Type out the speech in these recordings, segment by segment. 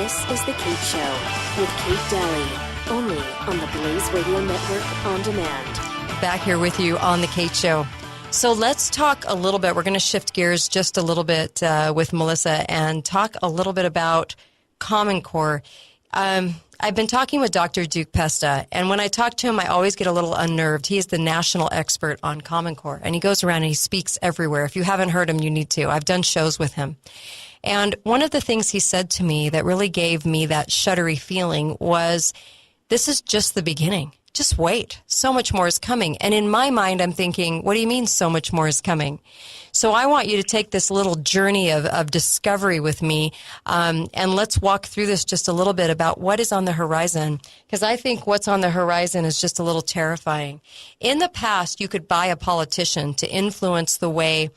This is The Kate Show with Kate Dalley, only on the Blaze Radio Network on demand. Back here with you on The Kate Show. So let's talk a little bit. We're going to shift gears just a little bit with Melissa and talk a little bit about Common Core. I've been talking with Dr. Duke Pesta, and when I talk to him, I always get a little unnerved. He is the national expert on Common Core, and he goes around and he speaks everywhere. If you haven't heard him, you need to. I've done shows with him. And one of the things he said to me that really gave me that shuddery feeling was, this is just the beginning. Just wait. So much more is coming. And in my mind, I'm thinking, what do you mean so much more is coming? So I want you to take this little journey of discovery with me, and let's walk through this just a little bit about what is on the horizon, because I think what's on the horizon is just a little terrifying. In the past, you could buy a politician to influence the way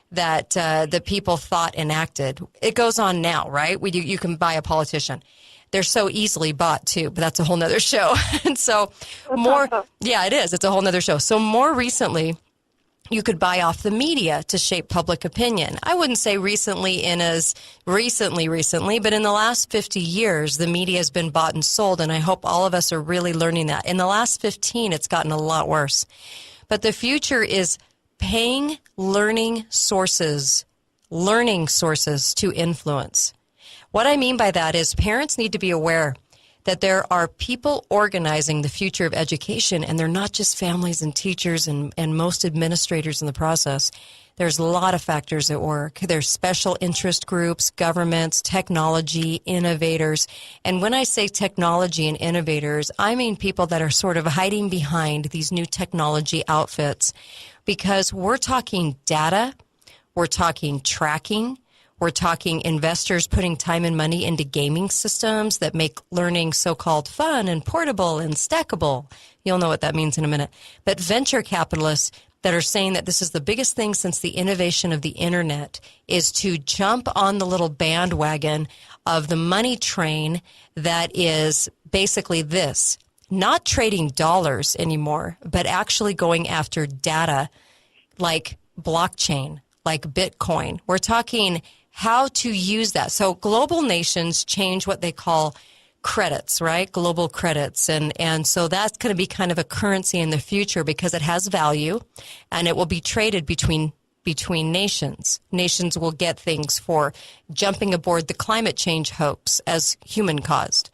that the people thought and acted. It goes on now, right? You can buy a politician. They're so easily bought too, but that's a whole nother show. And so it is. It's a whole nother show. So more recently, you could buy off the media to shape public opinion. I wouldn't say recently but in the last 50 years, the media has been bought and sold, and I hope all of us are really learning that. In the last 15, it's gotten a lot worse. But the future is paying learning sources to influence. What I mean by that is parents need to be aware that there are people organizing the future of education, and they're not just families and teachers and most administrators in the process. There's a lot of factors at work. There's special interest groups, governments, technology, innovators. And when I say technology and innovators, I mean people that are sort of hiding behind these new technology outfits, because we're talking data, we're talking tracking, we're talking investors putting time and money into gaming systems that make learning so-called fun and portable and stackable. You'll know what that means in a minute. But venture capitalists that are saying that this is the biggest thing since the innovation of the internet is to jump on the little bandwagon of the money train that is basically this. Not trading dollars anymore, but actually going after data like blockchain, like Bitcoin. We're talking how to use that. So global nations change what they call credits, right? Global credits. And so that's going to be kind of a currency in the future because it has value and it will be traded between nations. Nations will get things for jumping aboard the climate change hoax as human caused.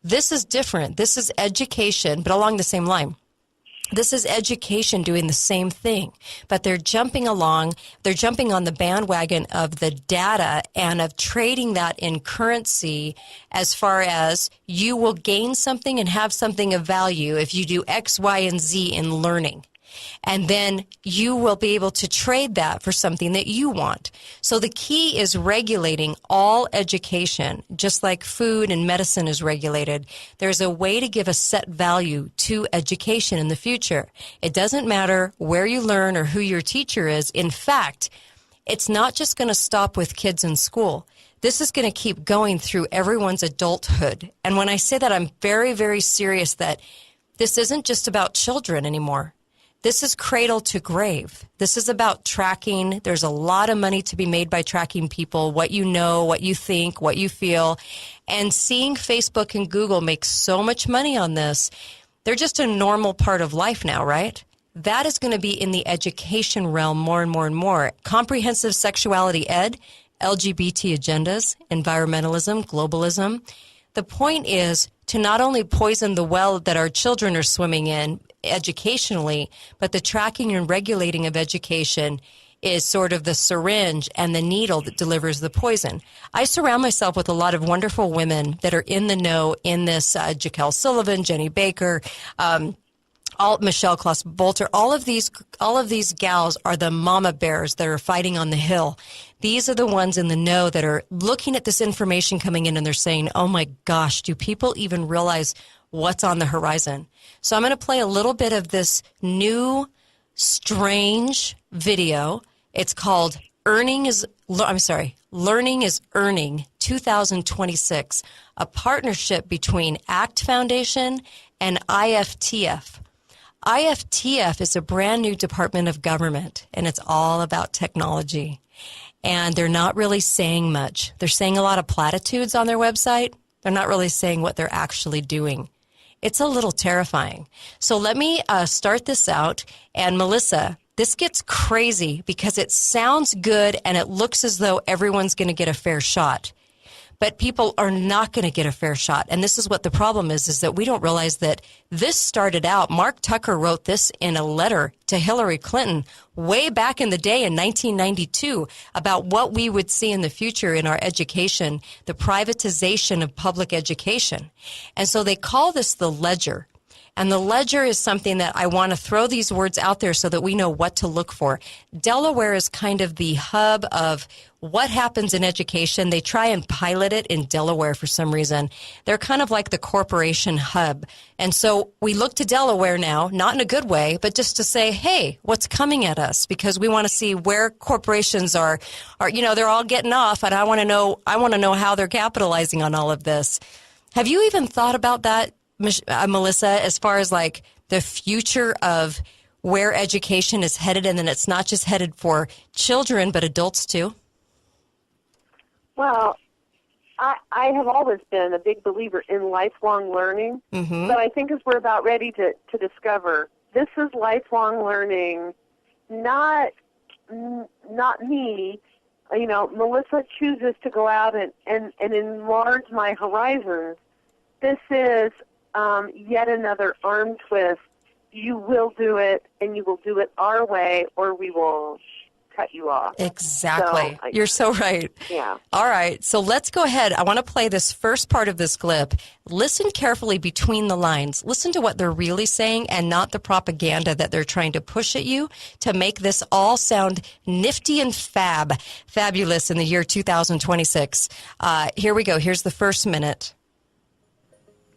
This is different. This is education, but along the same line. This is education doing the same thing, but they're jumping on the bandwagon of the data and of trading that in currency, as far as you will gain something and have something of value if you do X, Y, and Z in learning. And then you will be able to trade that for something that you want. So the key is regulating all education, just like food and medicine is regulated. There's a way to give a set value to education in the future. It doesn't matter where you learn or who your teacher is. In fact, it's not just going to stop with kids in school. This is going to keep going through everyone's adulthood. And when I say that, I'm very, very serious that this isn't just about children anymore. This is cradle to grave. This is about tracking. There's a lot of money to be made by tracking people, what you know, what you think, what you feel. And seeing Facebook and Google make so much money on this, they're just a normal part of life now, right? That is going to be in the education realm more and more and more. Comprehensive sexuality ed, LGBT agendas, environmentalism, globalism. The point is to not only poison the well that our children are swimming in educationally, but the tracking and regulating of education is sort of the syringe and the needle that delivers the poison. I surround myself with a lot of wonderful women that are in the know in this, Jaquel Sullivan, Jenny Baker, Michelle Kloss-Bolter, all of these gals are the mama bears that are fighting on the hill. These are the ones in the know that are looking at this information coming in and they're saying, oh my gosh, do people even realize what's on the horizon? So I'm going to play a little bit of this new, strange video. It's called Learning is Earning 2026, a partnership between ACT Foundation and IFTF. IFTF is a brand new department of government, and it's all about technology. And they're not really saying much. They're saying a lot of platitudes on their website, They're not really saying what they're actually doing. It's a little terrifying. So let me start this out. And Melissa, this gets crazy because it sounds good and it looks as though everyone's going to get a fair shot. But people are not going to get a fair shot. And this is what the problem is that we don't realize that this started out. Mark Tucker wrote this in a letter to Hillary Clinton way back in the day in 1992 about what we would see in the future in our education, the privatization of public education. And so they call this the ledger. And the ledger is something that I want to throw these words out there so that we know what to look for. Delaware is kind of the hub of what happens in education. They try and pilot it in Delaware for some reason. They're kind of like the corporation hub. And so we look to Delaware now, not in a good way, but just to say, hey, what's coming at us? Because we want to see where corporations are, they're all getting off, and I want to know how they're capitalizing on all of this. Have you even thought about that, Melissa, as far as like the future of where education is headed, and then it's not just headed for children, but adults too? Well, I have always been a big believer in lifelong learning, but I think as we're about ready to discover, this is lifelong learning, not me. Melissa chooses to go out and enlarge my horizons. This is yet another arm twist. You will do it, and you will do it our way, or we will cut you off. Exactly. So, you're so right. Yeah. All right. So let's go ahead. I want to play this first part of this clip. Listen carefully between the lines. Listen to what they're really saying and not the propaganda that they're trying to push at you to make this all sound nifty and fabulous in the year 2026. Here we go. Here's the first minute.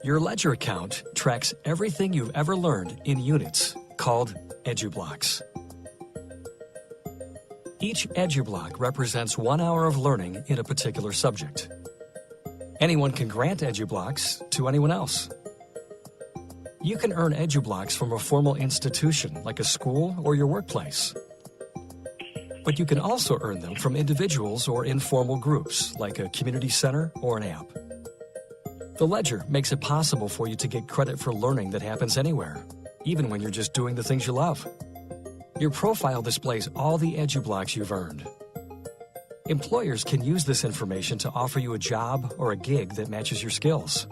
Your ledger account tracks everything you've ever learned in units, called Edu-blocks. Each Edu-block represents 1 hour of learning in a particular subject. Anyone can grant Edu-blocks to anyone else. You can earn Edu-blocks from a formal institution like a school or your workplace. But you can also earn them from individuals or informal groups like a community center or an app. The ledger makes it possible for you to get credit for learning that happens anywhere, even when you're just doing the things you love. Your profile displays all the Edu-blocks you've earned. Employers can use this information to offer you a job or a gig that matches your skills.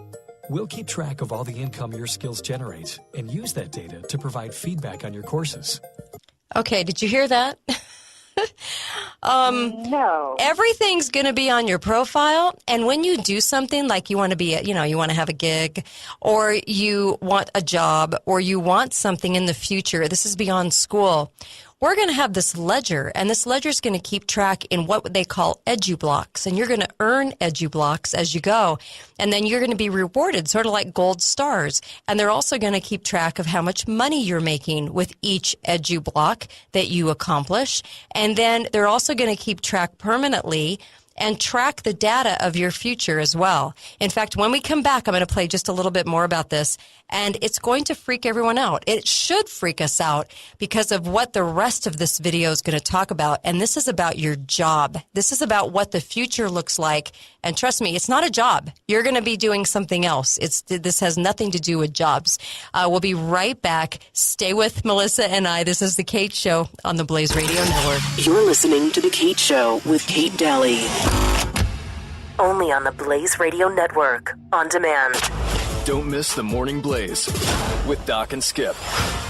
We'll keep track of all the income your skills generate and use that data to provide feedback on your courses. Okay, did you hear that? No. Everything's going to be on your profile, and when you do something like you want to be, you want to have a gig, or you want a job, or you want something in the future, this is beyond school, we're going to have this ledger, and this ledger is going to keep track in what they call Edu-blocks, and you're going to earn Edu-blocks as you go, and then you're going to be rewarded, sort of like gold stars, and they're also going to keep track of how much money you're making with each Edu-block that you accomplish, and then they're also going to keep track permanently and track the data of your future as well. In fact, when we come back, I'm going to play just a little bit more about this, and it's going to freak everyone out. It should freak us out because of what the rest of this video is going to talk about, and this is about your job. This is about what the future looks like, and trust me, it's not a job. You're going to be doing something else. This has nothing to do with jobs. We'll be right back. Stay with Melissa and I. This is The Kate Show on the Blaze Radio Network. You're listening to The Kate Show with Kate Dalley. Only on the Blaze Radio Network, on demand. Don't miss the Morning Blaze with Doc and Skip.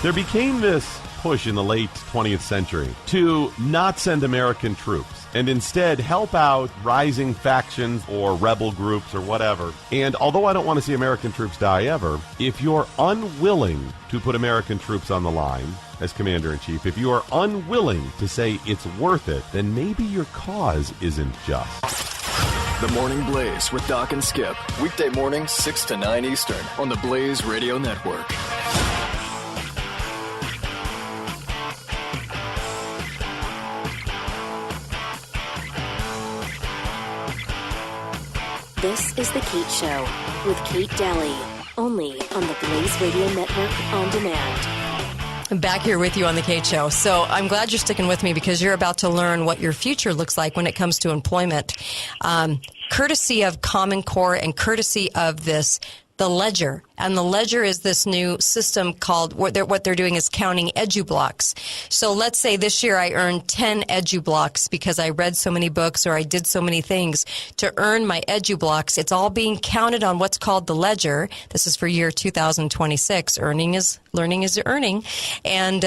There became this push in the late 20th century to not send American troops and instead help out rising factions or rebel groups or whatever. And although I don't want to see American troops die ever, if you're unwilling to put American troops on the line as Commander-in-Chief, if you are unwilling to say it's worth it, then maybe your cause isn't just. The Morning Blaze with Doc and Skip. Weekday mornings, 6 to 9 Eastern on the Blaze Radio Network. This is The Kate Show with Kate Dalley, only on the Blaze Radio Network, on demand. I'm back here with you on the Kate Show. So I'm glad you're sticking with me because you're about to learn what your future looks like when it comes to employment. Courtesy of Common Core and courtesy of the Ledger. And the Ledger is this new system called, what they're doing is counting Edu-blocks. So let's say this year I earned 10 Edu-blocks because I read so many books or I did so many things to earn my Edu-blocks. It's all being counted on what's called the Ledger. This is for year 2026. Learning is earning. And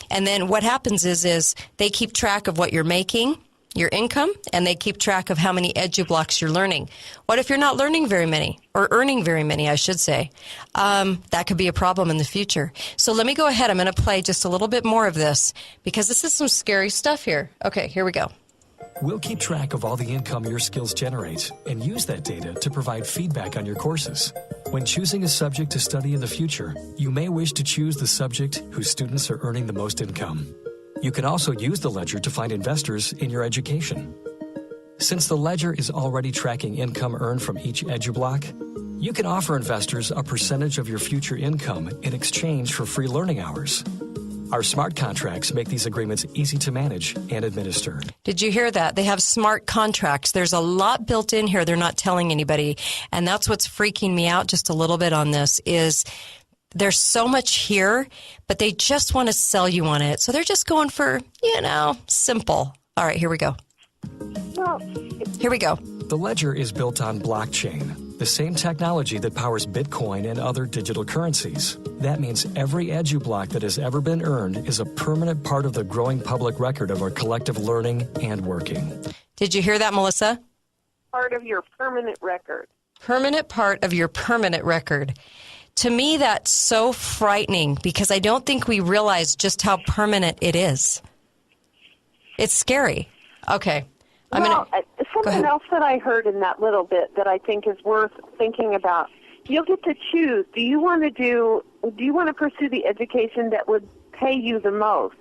then what happens is they keep track of what you're making, your income, and they keep track of how many Edu-blocks you're learning. What if you're not learning very many, or earning very many, I should say? That could be a problem in the future. So let me go ahead. I'm going to play just a little bit more of this because this is some scary stuff here. Okay, here we go. We'll keep track of all the income your skills generate and use that data to provide feedback on your courses. When choosing a subject to study in the future, you may wish to choose the subject whose students are earning the most income. You can also use the Ledger to find investors in your education. Since the Ledger is already tracking income earned from each Edu-block, you can offer investors a percentage of your future income in exchange for free learning hours. Our smart contracts make these agreements easy to manage and administer. Did you hear that? They have smart contracts. There's a lot built in here they're not telling anybody. And that's what's freaking me out just a little bit on this is there's so much here, but they just want to sell you on it. So they're just going for, simple. All right, here we go. Here we go. The Ledger is built on blockchain, the same technology that powers Bitcoin and other digital currencies. That means every Edu-block that has ever been earned is a permanent part of the growing public record of our collective learning and working. Did you hear that, Melissa? Part of your permanent record. Permanent part of your permanent record. To me, that's so frightening because I don't think we realize just how permanent it is. It's scary. Okay. Something else that I heard in that little bit that I think is worth thinking about. You'll get to choose. Do you want to pursue the education that would pay you the most?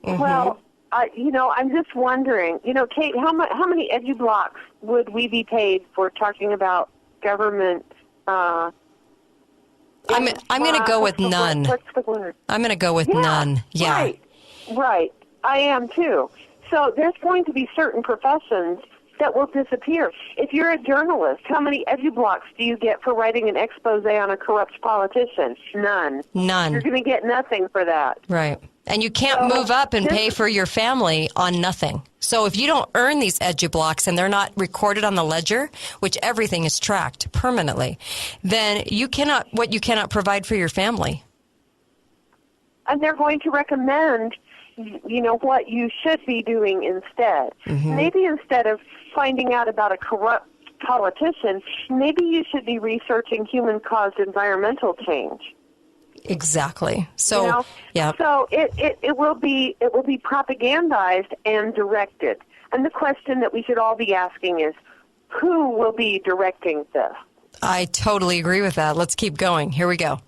Mm-hmm. Well, I'm just wondering, Kate, how many Edu-blocks would we be paid for talking about government? I'm going to go with none. What's the word? I'm going to go with none. Yeah. Right. I am too. So there's going to be certain professions that will disappear. If you're a journalist, how many Edu-blocks do you get for writing an expose on a corrupt politician? None. You're going to get nothing for that. Right. And you can't move up and pay for your family on nothing. So if you don't earn these Edu-blocks and they're not recorded on the Ledger, which everything is tracked permanently, then you cannot provide for your family. And they're going to recommend what you should be doing instead. Mm-hmm. Maybe instead of finding out about a corrupt politician, maybe you should be researching human-caused environmental change. Exactly. So, yeah. So it will be propagandized and directed. And the question that we should all be asking is, who will be directing this? I totally agree with that. Let's keep going. Here we go.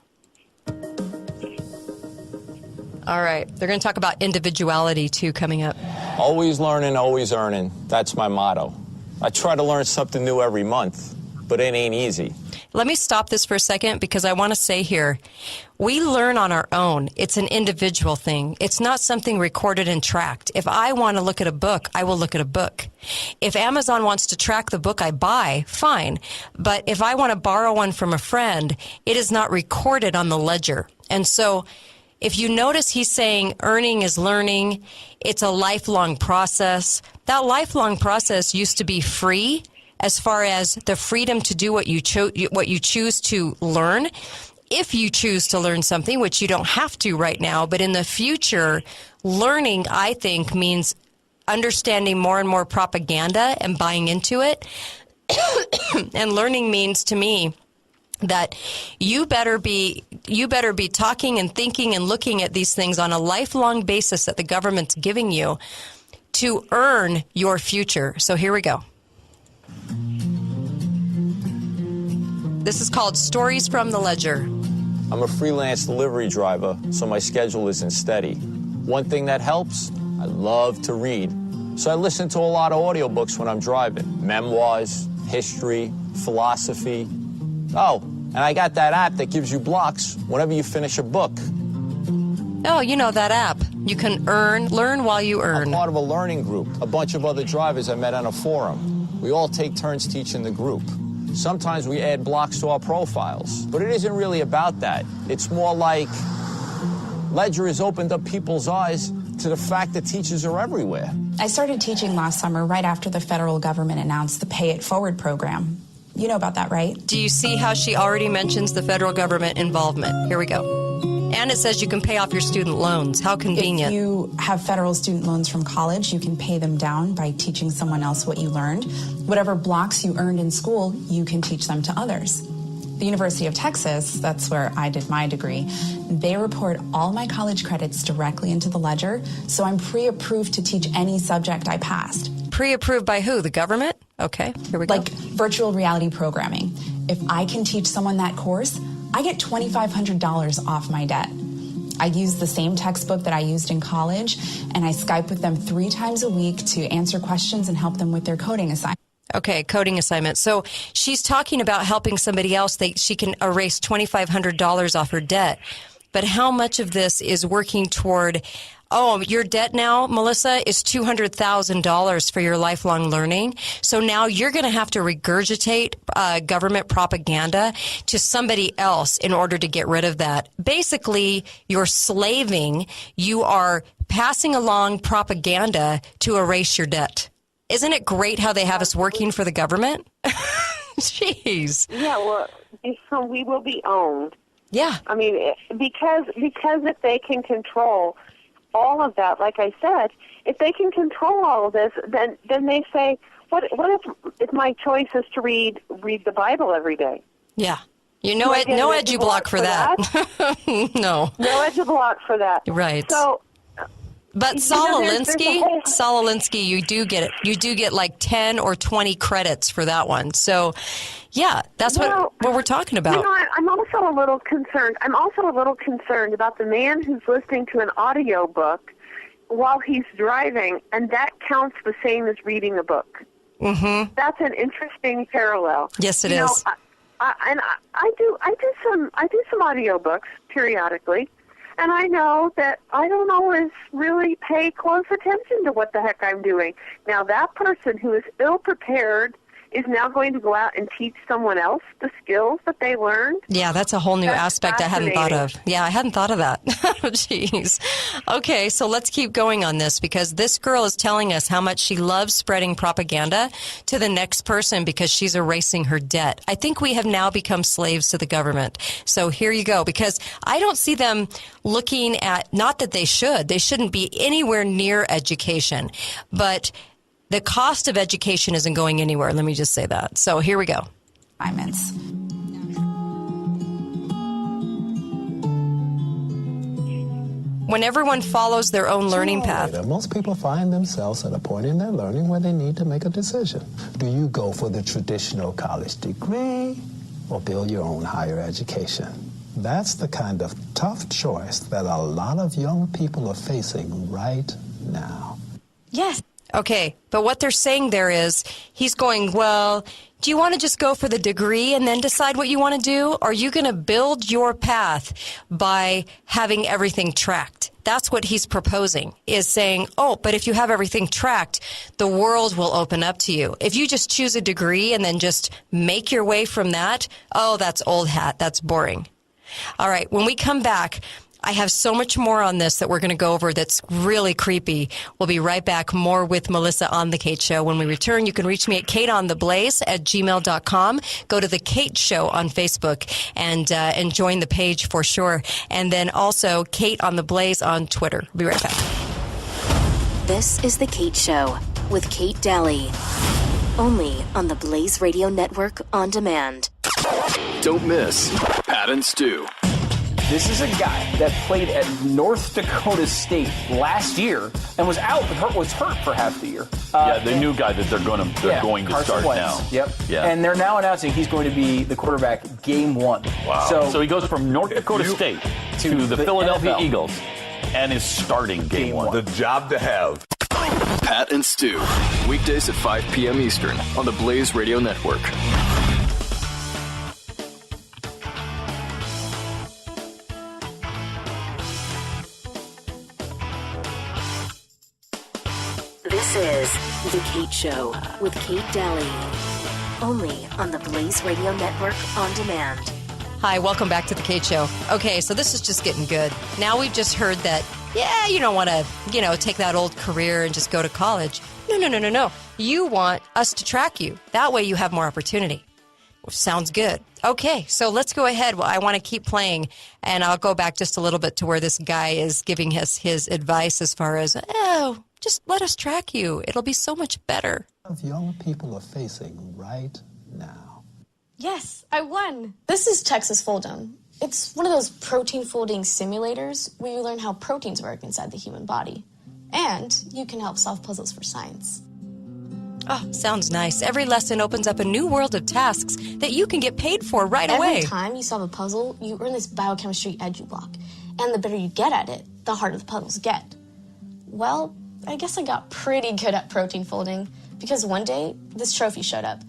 All right. They're going to talk about individuality, too, coming up. Always learning, always earning. That's my motto. I try to learn something new every month, but it ain't easy. Let me stop this for a second because I want to say here, we learn on our own. It's an individual thing. It's not something recorded and tracked. If I want to look at a book, I will look at a book. If Amazon wants to track the book I buy, fine. But if I want to borrow one from a friend, it is not recorded on the Ledger. And so if you notice he's saying earning is learning, it's a lifelong process. That lifelong process used to be free as far as the freedom to do what you choose to learn. If you choose to learn something, which you don't have to right now, but in the future, learning, I think, means understanding more and more propaganda and buying into it. And learning means to me that you better be talking and thinking and looking at these things on a lifelong basis that the government's giving you to earn your future. So here we go. This is called Stories from the Ledger. I'm a freelance delivery driver, so my schedule isn't steady. One thing that helps, I love to read. So I listen to a lot of audiobooks when I'm driving. Memoirs, history, philosophy. Oh, and I got that app that gives you blocks whenever you finish a book. Oh, you know that app. You can learn while you earn. I'm part of a learning group, a bunch of other drivers I met on a forum. We all take turns teaching the group. Sometimes we add blocks to our profiles, but it isn't really about that. It's more like Ledger has opened up people's eyes to the fact that teachers are everywhere. I started teaching last summer right after the federal government announced the Pay It Forward program. You know about that, right? Do you see how she already mentions the federal government involvement? Here we go. And it says you can pay off your student loans. How convenient. If you have federal student loans from college, you can pay them down by teaching someone else what you learned. Whatever blocks you earned in school, you can teach them to others. The University of Texas, that's where I did my degree, they report all my college credits directly into the ledger, so I'm pre-approved to teach any subject I passed. Pre-approved by who? The government? Okay, here we go. Like virtual reality programming. If I can teach someone that course, I get $2,500 off my debt. I use the same textbook that I used in college, and I Skype with them 3 times a week to answer questions and help them with their coding assignments. Okay, coding assignment. So she's talking about helping somebody else. She can erase $2,500 off her debt. But how much of this is working toward, your debt now, Melissa, is $200,000 for your lifelong learning. So now you're going to have to regurgitate government propaganda to somebody else in order to get rid of that. Basically, you're slaving. You are passing along propaganda to erase your debt. Isn't it great how they have us working for the government? Jeez. Yeah, well, so we will be owned. Yeah. I mean, because if they can control all of that, like I said, if they can control all of this, then they say, what if my choice is to read the Bible every day? Yeah. No Edu-block for that. No. No Edu-block for that. Right. So, but Saul Alinsky, you do get like 10 or 20 credits for that one. So, yeah, that's what we're talking about. You know, I'm also a little concerned. I'm also a little concerned about the man who's listening to an audio book while he's driving, and that counts the same as reading a book. Mm-hmm. That's an interesting parallel. Yes, it is. I do some audiobooks periodically. And I know that I don't always really pay close attention to what the heck I'm doing. Now, that person who is ill-prepared is now going to go out and teach someone else the skills that they learned. Yeah, that's a whole new aspect I hadn't thought of. Yeah, I hadn't thought of that. Jeez. Okay, so let's keep going on this because this girl is telling us how much she loves spreading propaganda to the next person because she's erasing her debt. I think we have now become slaves to the government. So here you go, because I don't see them looking at, not that they shouldn't be anywhere near education, but the cost of education isn't going anywhere. Let me just say that. So here we go. Assignments. When everyone follows their own learning path. Most people find themselves at a point in their learning where they need to make a decision. Do you go for the traditional college degree or build your own higher education? That's the kind of tough choice that a lot of young people are facing right now. Yes. Okay, but what they're saying there is, he's going, well, do you want to just go for the degree and then decide what you want to do? Or are you going to build your path by having everything tracked? That's what he's proposing, is saying, but if you have everything tracked, the world will open up to you. If you just choose a degree and then just make your way from that, that's old hat. That's boring. All right, when we come back, I have so much more on this that we're going to go over that's really creepy. We'll be right back. More with Melissa on The Kate Show. When we return, you can reach me at kateontheblaze@gmail.com. Go to The Kate Show on Facebook and join the page for sure. And then also Kate on the Blaze on Twitter. We'll be right back. This is The Kate Show with Kate Dalley. Only on the Blaze Radio Network on demand. Don't miss Pat and Stu. This is a guy that played at North Dakota State last year and was out, was hurt for half the year. The new guy that they're going to start now. Yep. Yeah. And they're now announcing he's going to be the quarterback game 1. Wow. So he goes from North Dakota State to the Philadelphia NFL. Eagles and is starting game 1. The job to have. Pat and Stu, weekdays at 5 p.m. Eastern on the Blaze Radio Network. This is The Kate Show with Kate Dalley. Only on the Blaze Radio Network on demand. Hi, welcome back to The Kate Show. Okay, so this is just getting good. Now we've just heard that, yeah, you don't want to, take that old career and just go to college. No. You want us to track you. That way you have more opportunity. Sounds good. Okay, so let's go ahead. Well, I want to keep playing, and I'll go back just a little bit to where this guy is giving us his advice as far as, just let us track you. It'll be so much better. Of young people are facing right now. Yes, I won. This is Texas Fold'em. It's one of those protein folding simulators where you learn how proteins work inside the human body. And you can help solve puzzles for science. Oh, sounds nice. Every lesson opens up a new world of tasks that you can get paid for right away. Every time you solve a puzzle, you earn this biochemistry Edu-block. And the better you get at it, the harder the puzzles get. Well, I guess I got pretty good at protein folding because one day this trophy showed up.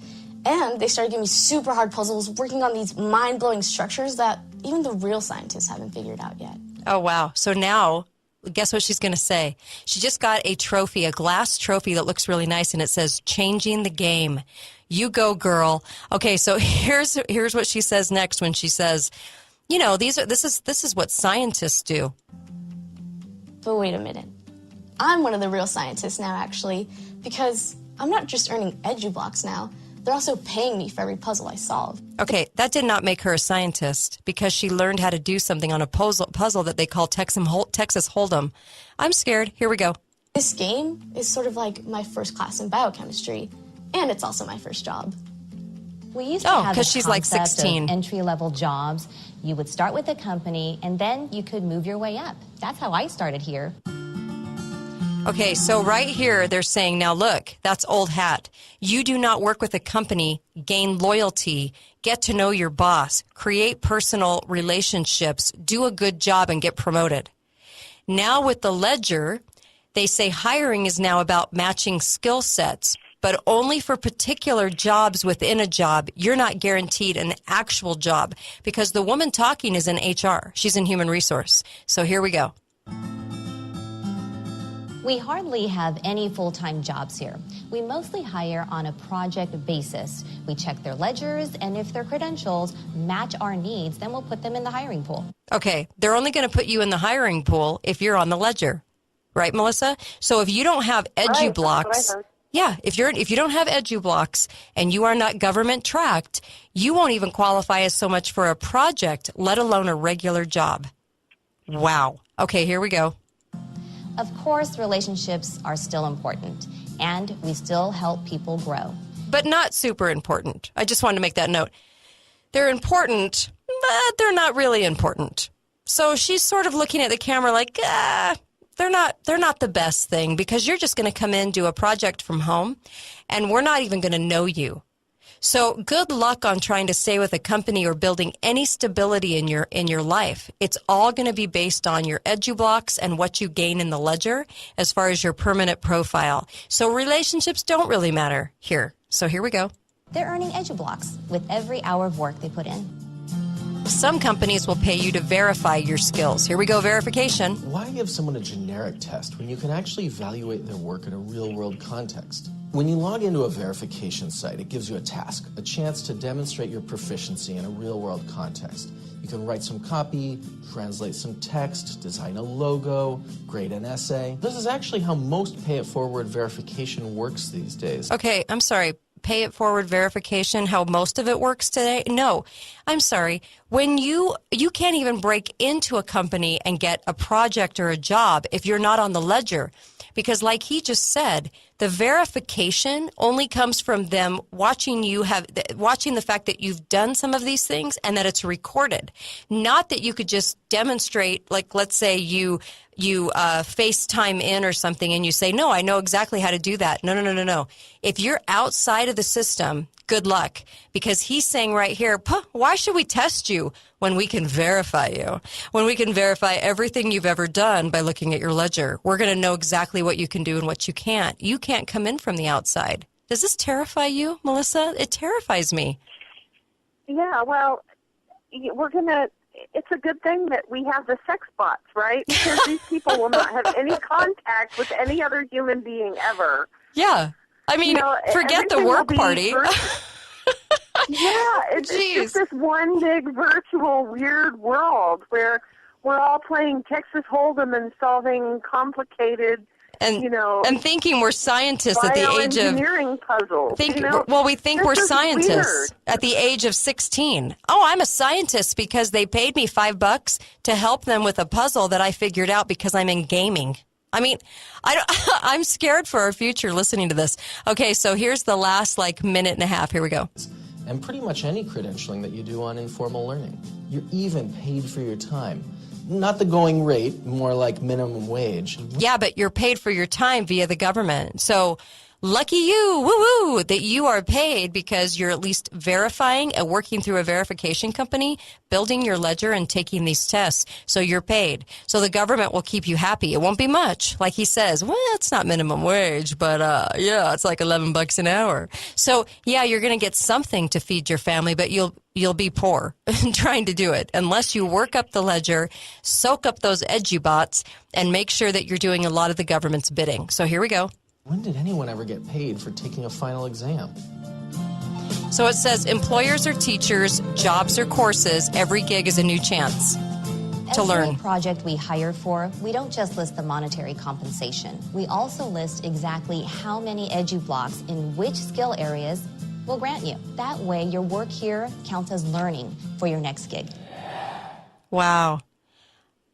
And they started giving me super hard puzzles working on these mind-blowing structures that even the real scientists haven't figured out yet. Oh, wow. So now, guess what she's going to say? She just got a trophy, a glass trophy that looks really nice, and it says, changing the game. You go, girl. Okay, so here's what she says next when she says, this is what scientists do. But wait a minute. I'm one of the real scientists now, actually, because I'm not just earning Edu-blocks now. They're also paying me for every puzzle I solve. Okay, that did not make her a scientist because she learned how to do something on a puzzle that they call Texas Hold'em. I'm scared. Here we go. This game is sort of like my first class in biochemistry, and it's also my first job. We used to have because she's like 16. Entry-level jobs. You would start with a company, and then you could move your way up. That's how I started here. Okay, so right here, they're saying, now look, that's old hat. You do not work with a company, gain loyalty, get to know your boss, create personal relationships, do a good job, and get promoted. Now with the ledger, they say hiring is now about matching skill sets, but only for particular jobs within a job. You're not guaranteed an actual job because the woman talking is in HR. She's in human resource. So here we go. We hardly have any full-time jobs here. We mostly hire on a project basis. We check their ledgers, and if their credentials match our needs, then we'll put them in the hiring pool. Okay, they're only going to put you in the hiring pool if you're on the ledger. Right, Melissa? So if you don't have Edu-blocks, if you don't have Edu-blocks and you are not government tracked, you won't even qualify as so much for a project, let alone a regular job. Wow. Okay, here we go. Of course, relationships are still important, and we still help people grow. But not super important. I just wanted to make that note. They're important, but they're not really important. So she's sort of looking at the camera like, they're not the best thing because you're just going to come in, do a project from home, and we're not even going to know you. So good luck on trying to stay with a company or building any stability in your life. It's all going to be based on your Edu-blocks and what you gain in the ledger as far as your permanent profile. So relationships don't really matter here. So here we go. They're earning Edu-blocks with every hour of work they put in. Some companies will pay you to verify your skills. Here we go, verification. Why give someone a generic test when you can actually evaluate their work in a real-world context? When you log into a verification site, it gives you a task, a chance to demonstrate your proficiency in a real-world context. You can write some copy, translate some text, design a logo, grade an essay. This is actually how most pay-it-forward verification works these days. Okay, I'm sorry. Pay it forward verification, how most of it works today? No, I'm sorry. When you can't even break into a company and get a project or a job if you're not on the ledger. Because like he just said, the verification only comes from them watching the fact that you've done some of these things and that it's recorded. Not that you could just demonstrate, like let's say you FaceTime in or something and you say, no, I know exactly how to do that. No. If you're outside of the system, good luck. Because he's saying right here, why should we test you when we can verify you? When we can verify everything you've ever done by looking at your ledger. We're going to know exactly what you can do and what you can't. You can't come in from the outside. Does this terrify you, Melissa? It terrifies me. Yeah, well, we're going to it's a good thing that we have the sex bots, right? Because these people will not have any contact with any other human being ever. Yeah. I mean, forget the work party. Yeah, it's just this one big virtual weird world where we're all playing Texas Hold'em and solving complicated, and thinking we're scientists at the age of bioengineering puzzles. We think we're scientists at the age of 16. Oh, I'm a scientist because they paid me $5 to help them with a puzzle that I figured out because I'm in gaming. I mean, I'm scared for our future listening to this. Okay, so here's the last minute and a half. Here we go. And pretty much any credentialing that you do on informal learning. You're even paid for your time. Not the going rate, more like minimum wage. Yeah, but you're paid for your time via the government. So lucky you, woo-woo, that you are paid because you're at least verifying and working through a verification company, building your ledger and taking these tests. So you're paid. So the government will keep you happy. It won't be much. Like he says, well, it's not minimum wage, but yeah, it's like $11 an hour. So yeah, you're going to get something to feed your family, but you'll be poor trying to do it unless you work up the ledger, soak up those Edu-bots, and make sure that you're doing a lot of the government's bidding. So here we go. When did anyone ever get paid for taking a final exam? So it says employers or teachers, jobs or courses, every gig is a new chance to learn. Every project we hire for, we don't just list the monetary compensation. We also list exactly how many Edu-blocks in which skill areas we'll grant you. That way, your work here counts as learning for your next gig. Wow.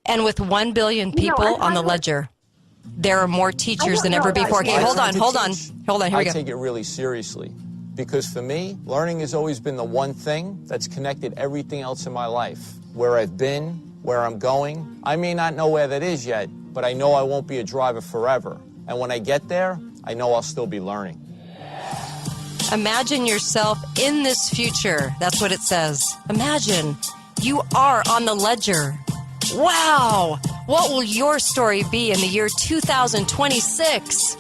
And with 1 billion people on the ledger, there are more teachers than ever before. Okay, hold on. Here we go. I take it really seriously because for me, learning has always been the one thing that's connected everything else in my life. Where I've been, where I'm going. I may not know where that is yet, but I know I won't be a driver forever. And when I get there, I know I'll still be learning. Imagine yourself in this future. That's what it says. Imagine you are on the ledger. Wow! What will your story be in the year 2026?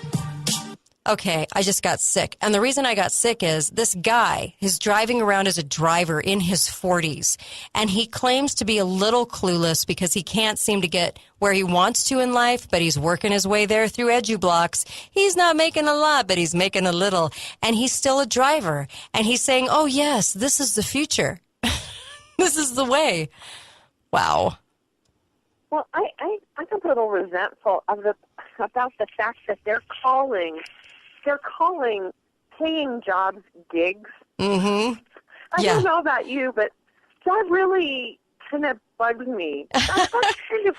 Okay, I just got sick. And the reason I got sick is this guy is driving around as a driver in his 40s. And he claims to be a little clueless because he can't seem to get where he wants to in life, but he's working his way there through Edu-blocks. He's not making a lot, but he's making a little. And he's still a driver. And he's saying, oh, yes, this is the future. This is the way. Wow. Well, I'm a little resentful about the fact that they're calling paying jobs gigs. Mm-hmm. I don't know about you, but that really kind of bugs me. That's kind of,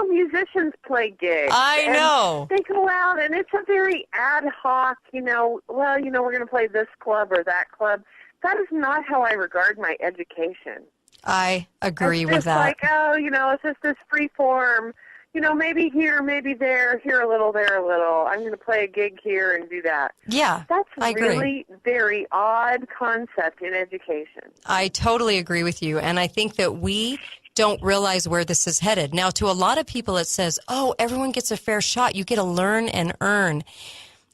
musicians play gigs. I know. They go out, and it's a very ad hoc, we're going to play this club or that club. That is not how I regard my education. I agree with It's that. it's just this free form, maybe here, maybe there, here a little, there a little. I'm going to play a gig here and do that. Yeah, that's I agree. Really very odd concept in education. I totally agree with you, and I think that we don't realize where this is headed. Now, to a lot of people, it says, oh, everyone gets a fair shot. You get to learn and earn.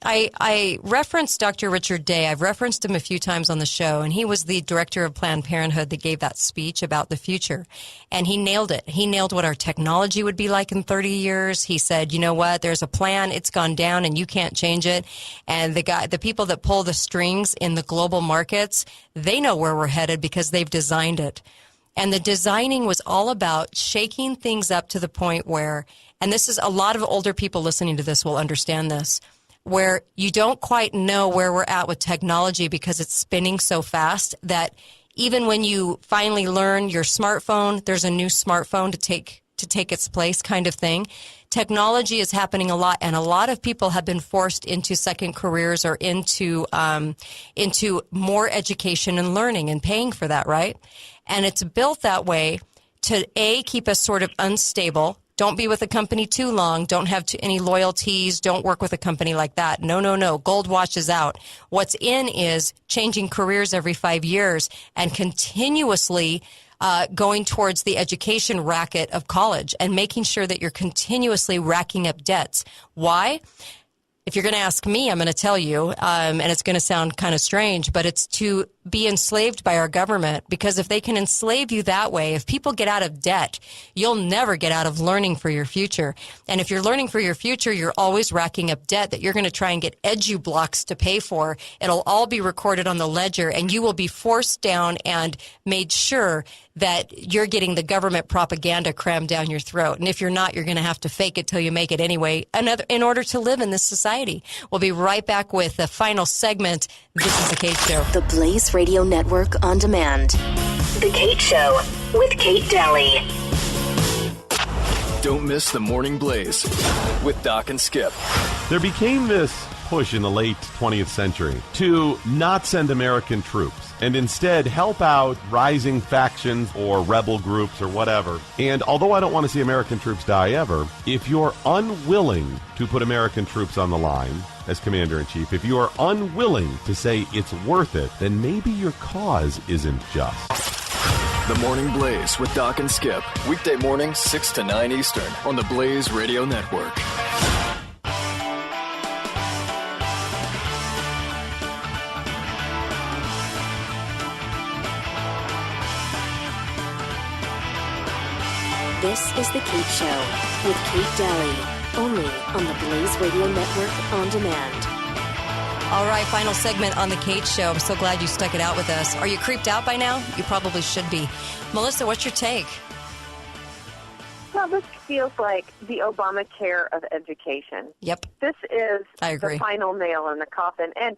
I referenced Dr. Richard Day. I've referenced him a few times on the show, and he was the director of Planned Parenthood that gave that speech about the future. And he nailed it. He nailed what our technology would be like in 30 years. He said, you know what, there's a plan, it's gone down, and you can't change it. And the people that pull the strings in the global markets, they know where we're headed because they've designed it. And the designing was all about shaking things up to the point where, and this is a lot of older people listening to this will understand this, where you don't quite know where we're at with technology because it's spinning so fast that even when you finally learn your smartphone, there's a new smartphone to take its place kind of thing. Technology is happening a lot, and a lot of people have been forced into second careers or into more education and learning and paying for that, right? And it's built that way to, A, keep us sort of unstable. Don't be with a company too long. Don't have any loyalties. Don't work with a company like that. No. Gold washes out. What's in is changing careers every 5 years and continuously going towards the education racket of college and making sure that you're continuously racking up debts. Why? If you're going to ask me, I'm going to tell you, and it's going to sound kind of strange, but it's to be enslaved by our government, because if they can enslave you that way, if people get out of debt, you'll never get out of learning for your future. And if you're learning for your future, you're always racking up debt that you're going to try and get Edu-blocks to pay for. It'll all be recorded on the ledger, and you will be forced down and made sure that you're getting the government propaganda crammed down your throat. And if you're not, you're going to have to fake it till you make it anyway, in order to live in this society. We'll be right back with the final segment. This is The Kate Show. The Blaze Radio Network on demand. The Kate Show with Kate Dalley. Don't miss the Morning Blaze with Doc and Skip. There became this push in the late 20th century to not send American troops and instead help out rising factions or rebel groups or whatever. And although I don't want to see American troops die ever, if you're unwilling to put American troops on the line as commander-in-chief, if you are unwilling to say it's worth it, then maybe your cause isn't just. The Morning Blaze with Doc and Skip. Weekday mornings 6 to 9 Eastern on the Blaze Radio Network. This is The Kate Show with Kate Dalley, only on the Blaze Radio Network on demand. All right, final segment on The Kate Show. I'm so glad you stuck it out with us. Are you creeped out by now? You probably should be. Melissa, what's your take? Well, this feels like the Obamacare of education. Yep. This is I agree. the final nail in the coffin. And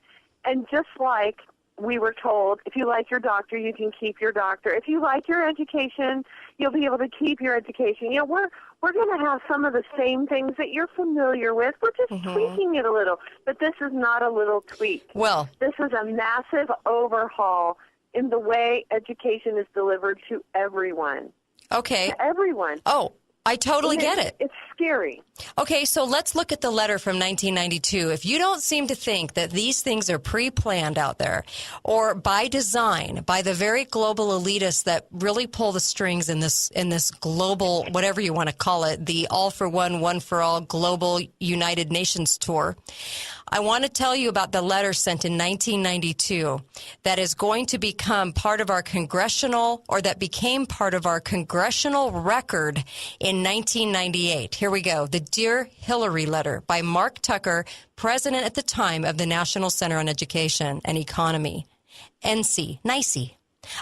just like we were told, if you like your doctor, you can keep your doctor. If you like your education, you'll be able to keep your education. You know, we're going to have some of the same things that you're familiar with. We're just tweaking it a little. But this is not a little tweak. Well, this is a massive overhaul in the way education is delivered to everyone. Okay. To everyone. Oh, I totally get it. It's scary. Okay, so let's look at the letter from 1992. If you don't seem to think that these things are pre-planned out there or by design, by the very global elitists that really pull the strings in this global, whatever you want to call it, the all for one, one for all global United Nations tour, I want to tell you about the letter sent in 1992 that is going to become part of our congressional, or that became part of our congressional record in 1998. Here we go. The Dear Hillary letter by Mark Tucker, president at the time of the National Center on Education and Economy. NC, NICE.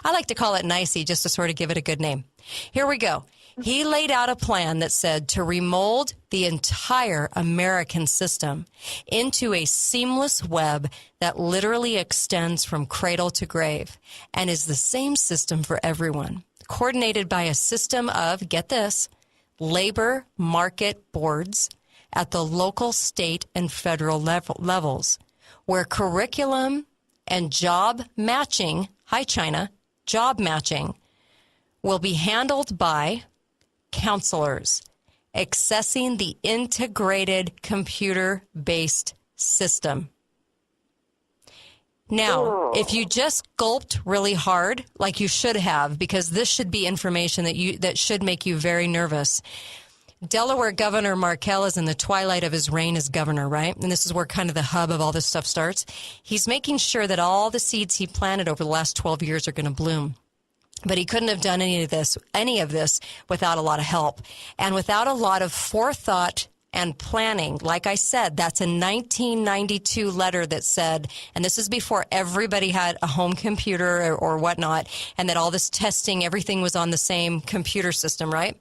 I like to call it NICE just to sort of give it a good name. Here we go. He laid out a plan that said to remold the entire American system into a seamless web that literally extends from cradle to grave and is the same system for everyone, coordinated by a system of, get this, labor market boards at the local, state, and federal levels, where curriculum and job matching, hi China, job matching, will be handled by counselors accessing the integrated computer-based system. Now, if you just gulped really hard, like you should have, because this should be information that should make you very nervous. Delaware Governor Markell is in the twilight of his reign as governor, right? And this is where kind of the hub of all this stuff starts. He's making sure that all the seeds he planted over the last 12 years are going to bloom. But he couldn't have done any of this without a lot of help and without a lot of forethought and planning. Like I said, that's a 1992 letter that said, and this is before everybody had a home computer or whatnot, and that all this testing, everything was on the same computer system, right?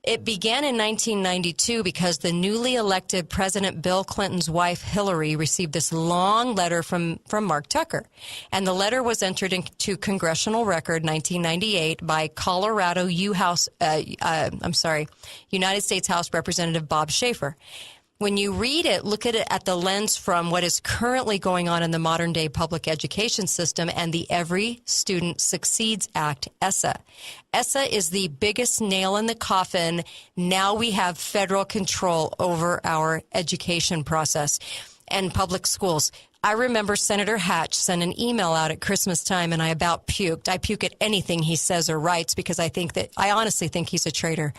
It began in 1992 because the newly elected President Bill Clinton's wife, Hillary, received this long letter from Mark Tucker. And the letter was entered into Congressional Record 1998 by Colorado United States House Representative Bob Schaefer. When you read it, look at it at the lens from what is currently going on in the modern-day public education system and the Every Student Succeeds Act, ESSA. ESSA is the biggest nail in the coffin. Now we have federal control over our education process and public schools. I remember Senator Hatch sent an email out at Christmas time, and I about puked. I puke at anything he says or writes because I honestly think he's a traitor.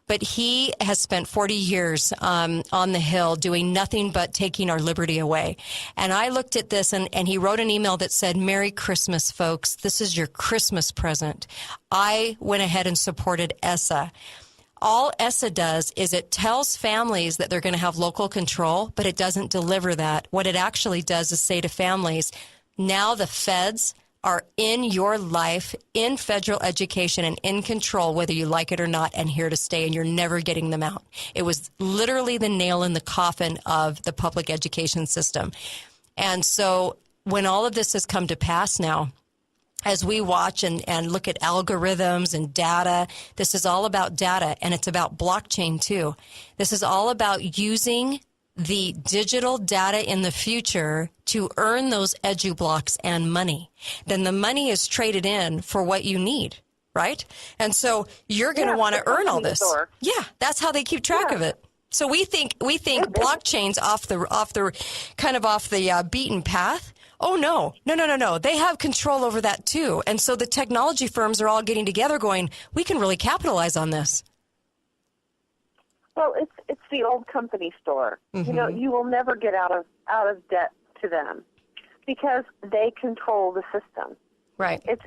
but he has spent 40 years on the Hill doing nothing but taking our liberty away. And I looked at this, and he wrote an email that said, "Merry Christmas, folks. This is your Christmas present." I went ahead and supported ESSA. All ESSA does is it tells families that they're going to have local control, but it doesn't deliver that. What it actually does is say to families, now the feds are in your life, in federal education, and in control, whether you like it or not, and here to stay, and you're never getting them out. It was literally the nail in the coffin of the public education system. And so when all of this has come to pass now, as we watch and look at algorithms and data, this is all about data, and it's about blockchain too. This is all about using the digital data in the future to earn those Edu-blocks and money. Then the money is traded in for what you need, right? And so you're going to want to earn all this. Yeah, that's how they keep track of it. So we think blockchain's off the beaten path. Oh, no. They have control over that, too. And so the technology firms are all getting together going, we can really capitalize on this. Well, it's the old company store. Mm-hmm. You know, you will never get out of debt to them because they control the system. Right. It's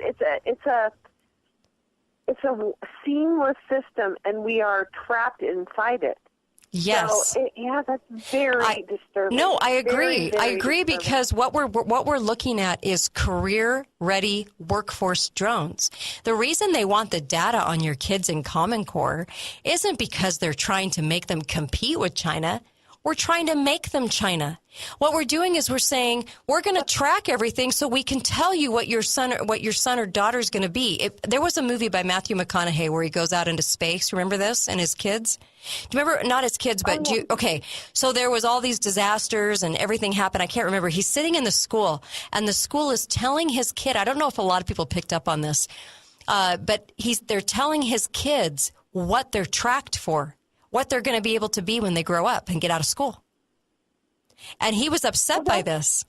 a seamless system, and we are trapped inside it. Yes. So that's very disturbing. No, I agree. Very, very I agree disturbing. because what we're looking at is career-ready workforce drones. The reason they want the data on your kids in Common Core isn't because they're trying to make them compete with China. We're trying to make them China. What we're doing is we're saying we're going to track everything so we can tell you what your son or daughter is going to be. There was a movie by Matthew McConaughey where he goes out into space. Remember this? And his kids? Do you remember? Not his kids, but okay. So there was all these disasters and everything happened. I can't remember. He's sitting in the school, and the school is telling his kid. I don't know if a lot of people picked up on this, but they're telling his kids what they're tracked for, what they're going to be able to be when they grow up and get out of school. And he was upset by this.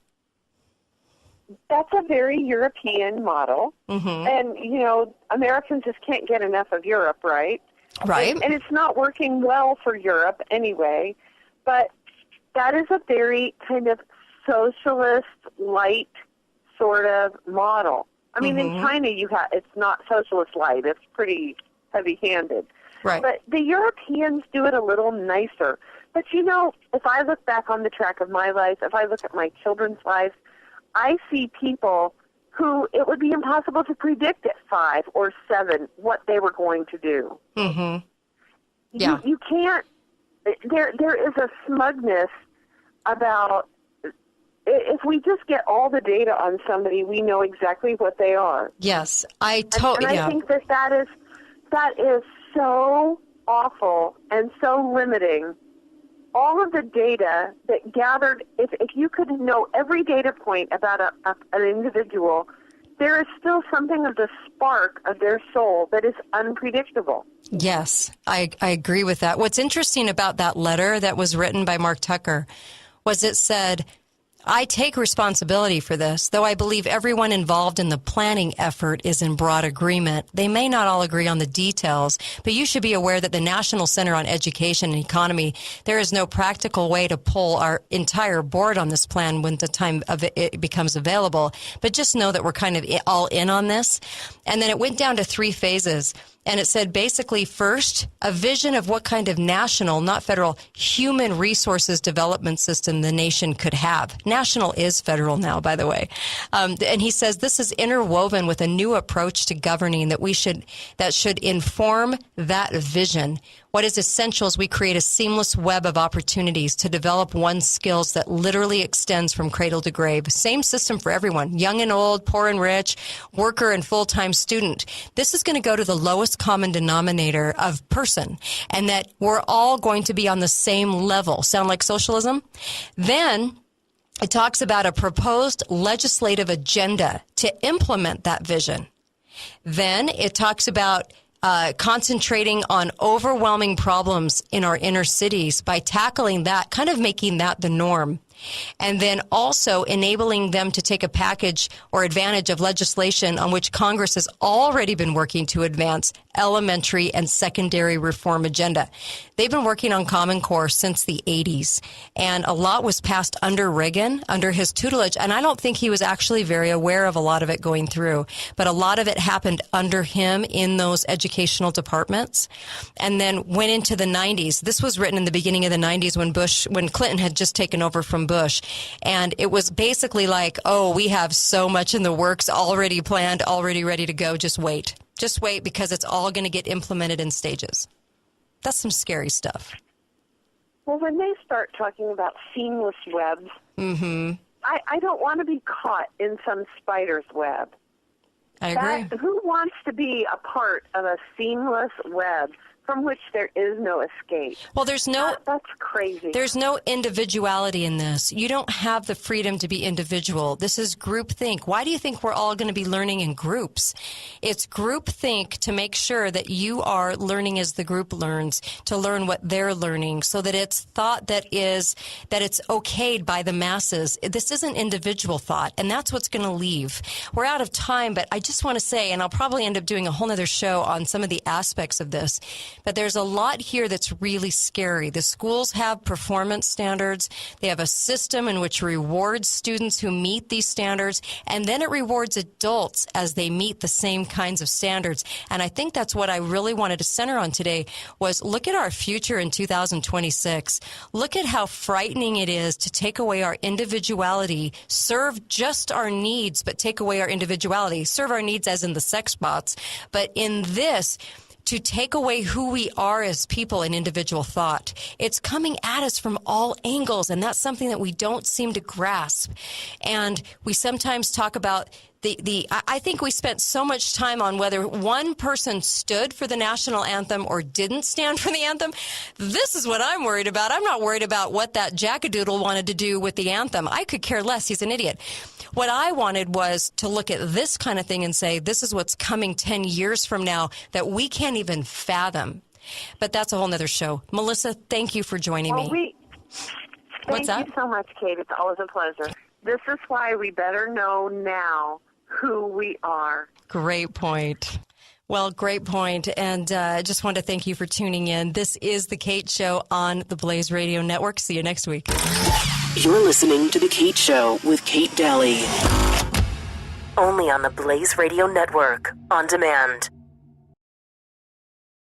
That's a very European model. Mm-hmm. And, you know, Americans just can't get enough of Europe, right? Right. And it's not working well for Europe anyway. But that is a very kind of socialist, light sort of model. I mean, in China, it's not socialist light. It's pretty heavy-handed. Right. But the Europeans do it a little nicer. But, you know, if I look back on the track of my life, if I look at my children's lives, I see people who it would be impossible to predict at 5 or 7 what they were going to do. Mm-hmm. Yeah. You can't, there is a smugness about, if we just get all the data on somebody, we know exactly what they are. Yes, And I think that is so awful and so limiting. All of the data that gathered, if you could know every data point about an individual, there is still something of the spark of their soul that is unpredictable. Yes, I agree with that. What's interesting about that letter that was written by Mark Tucker was it said, I take responsibility for this, though I believe everyone involved in the planning effort is in broad agreement. They may not all agree on the details, but you should be aware that the National Center on Education and Economy, there is no practical way to pull our entire board on this plan when the time of it becomes available. But just know that we're kind of all in on this. And then it went down to 3 phases. And it said basically, first, a vision of what kind of national, not federal, human resources development system the nation could have. National is federal now, by the way. And he says this is interwoven with a new approach to governing that should inform that vision. What is essential is we create a seamless web of opportunities to develop one's skills that literally extends from cradle to grave. Same system for everyone, young and old, poor and rich, worker and full-time student. This is going to go to the lowest common denominator of person, and that we're all going to be on the same level. Sound like socialism? Then it talks about a proposed legislative agenda to implement that vision. Then it talks about concentrating on overwhelming problems in our inner cities by tackling that, kind of making that the norm. And then also enabling them to take a package or advantage of legislation on which Congress has already been working to advance elementary and secondary reform agenda. They've been working on Common Core since the 80s, and a lot was passed under Reagan, under his tutelage, and I don't think he was actually very aware of a lot of it going through, but a lot of it happened under him in those educational departments, and then went into the 90s. This was written in the beginning of the 90s when Clinton had just taken over from Bush, and it was basically like, oh, we have so much in the works already planned, already ready to go, just wait. Just wait, because it's all going to get implemented in stages. That's some scary stuff. Well, when they start talking about seamless webs, I don't want to be caught in some spider's web. I agree. Who wants to be a part of a seamless web from which there is no escape? Well, that's crazy. There's no individuality in this. You don't have the freedom to be individual. This is groupthink. Why do you think we're all going to be learning in groups? It's groupthink to make sure that you are learning as the group learns, to learn what they're learning, so that it's thought that it's okayed by the masses. This isn't individual thought, and that's what's going to leave. We're out of time, but I just want to say, and I'll probably end up doing a whole nother show on some of the aspects of this, but there's a lot here that's really scary. The schools have performance standards. They have a system in which rewards students who meet these standards, and then it rewards adults as they meet the same kinds of standards. And I think that's what I really wanted to center on today, was look at our future in 2026. Look at how frightening it is to take away our individuality, serve just our needs, but take away our individuality. Serve our needs as in the sex bots, but in this, to take away who we are as people in individual thought. It's coming at us from all angles, and that's something that we don't seem to grasp. And we sometimes talk about I think we spent so much time on whether one person stood for the national anthem or didn't stand for the anthem. This is what I'm worried about. I'm not worried about what that jackadoodle wanted to do with the anthem. I could care less. He's an idiot. What I wanted was to look at this kind of thing and say, this is what's coming 10 years from now that we can't even fathom. But that's a whole nother show. Melissa, thank you for joining me. Thank you so much, Kate. It's always a pleasure. This is why we better know now who we are. Great point. Well, great point. And I just want to thank you for tuning in. This is The Kate Show on the Blaze Radio Network. See you next week. You're listening to The Kate Show with Kate Dalley. Only on the Blaze Radio Network, on demand.